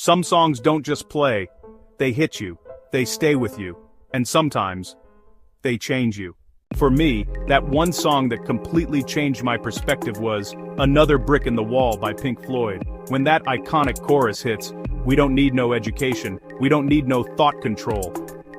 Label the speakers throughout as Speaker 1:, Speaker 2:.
Speaker 1: Some songs don't just play, they hit you, they stay with you, and sometimes, they change you. For me, that one song that completely changed my perspective was Another Brick in the Wall by Pink Floyd. When that iconic chorus hits, we don't need no education, we don't need no thought control.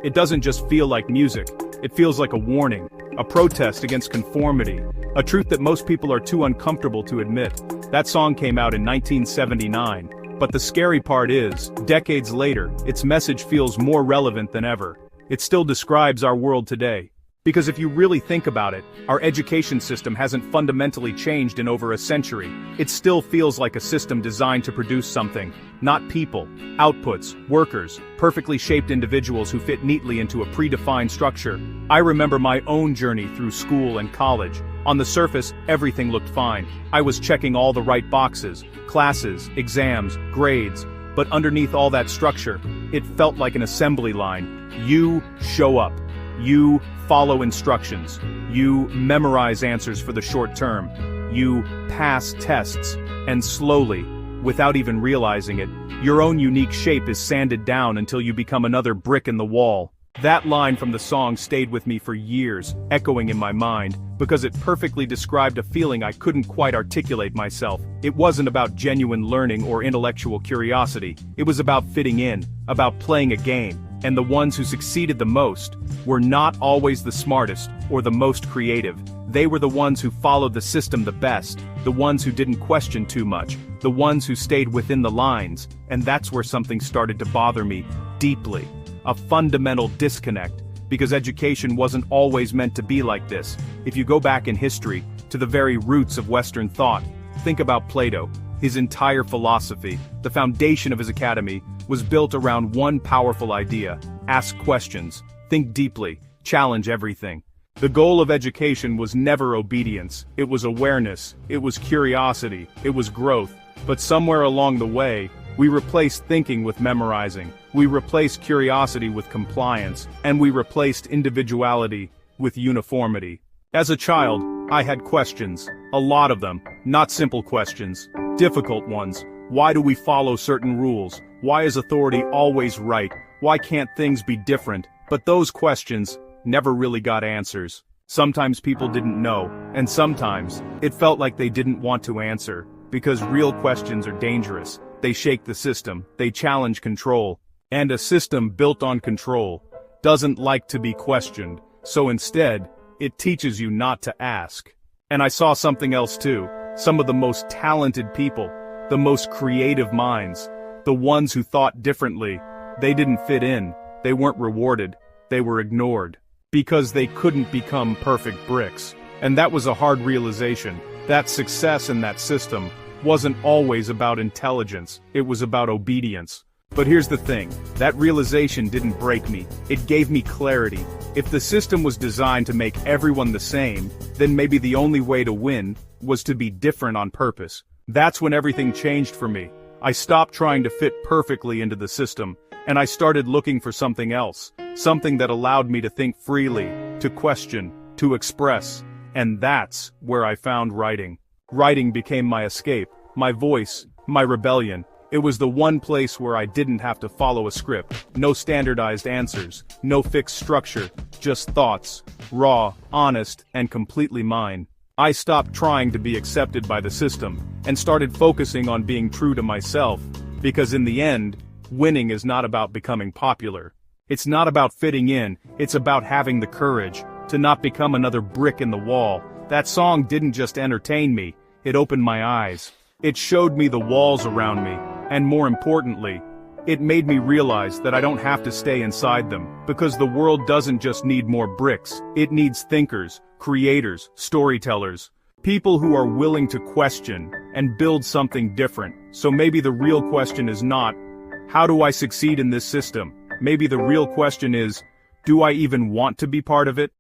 Speaker 1: It doesn't just feel like music, it feels like a warning, a protest against conformity, a truth that most people are too uncomfortable to admit. That song came out in 1979. But the scary part is, decades later, its message feels more relevant than ever. It still describes our world today. Because if you really think about it, our education system hasn't fundamentally changed in over a century. It still feels like a system designed to produce something, not people, outputs, workers, perfectly shaped individuals who fit neatly into a predefined structure. I remember my own journey through school and college. On the surface, everything looked fine. I was checking all the right boxes, classes, exams, grades, but underneath all that structure, it felt like an assembly line. You show up. You follow instructions. You memorize answers for the short term. You pass tests. And slowly, without even realizing it, your own unique shape is sanded down until you become another brick in the wall. That line from the song stayed with me for years, echoing in my mind, because it perfectly described a feeling I couldn't quite articulate myself. It wasn't about genuine learning or intellectual curiosity. It was about fitting in, about playing a game. And the ones who succeeded the most were not always the smartest or the most creative. They were the ones who followed the system the best, the ones who didn't question too much, the ones who stayed within the lines. And that's where something started to bother me deeply. A fundamental disconnect, because education wasn't always meant to be like this. If you go back in history, to the very roots of Western thought, think about Plato. His entire philosophy, the foundation of his academy, was built around one powerful idea: ask questions, think deeply, challenge everything. The goal of education was never obedience, it was awareness, it was curiosity, it was growth. But somewhere along the way, we replaced thinking with memorizing, we replaced curiosity with compliance, and we replaced individuality with uniformity. As a child, I had questions, a lot of them, not simple questions, difficult ones. Why do we follow certain rules? Why is authority always right? Why can't things be different? But those questions never really got answers. Sometimes people didn't know, and sometimes it felt like they didn't want to answer, because real questions are dangerous. They shake the system, they challenge control, and a system built on control doesn't like to be questioned, so instead, it teaches you not to ask. And I saw something else too. Some of the most talented people, the most creative minds, the ones who thought differently, they didn't fit in, they weren't rewarded, they were ignored. Because they couldn't become perfect bricks. And that was a hard realization, that success in that system wasn't always about intelligence, it was about obedience. But here's the thing, that realization didn't break me, it gave me clarity. If the system was designed to make everyone the same, then maybe the only way to win was to be different on purpose. That's when everything changed for me. I stopped trying to fit perfectly into the system, and I started looking for something else, something that allowed me to think freely, to question, to express. And that's where I found writing. Writing became my escape, my voice, my rebellion. It was the one place where I didn't have to follow a script, no standardized answers, no fixed structure, just thoughts, raw, honest, and completely mine. I stopped trying to be accepted by the system, and started focusing on being true to myself, because in the end, winning is not about becoming popular. It's not about fitting in, it's about having the courage to not become another brick in the wall. That song didn't just entertain me, it opened my eyes. It showed me the walls around me, and more importantly, it made me realize that I don't have to stay inside them, because the world doesn't just need more bricks, it needs thinkers, creators, storytellers, people who are willing to question and build something different. So maybe the real question is not, how do I succeed in this system? Maybe the real question is, do I even want to be part of it?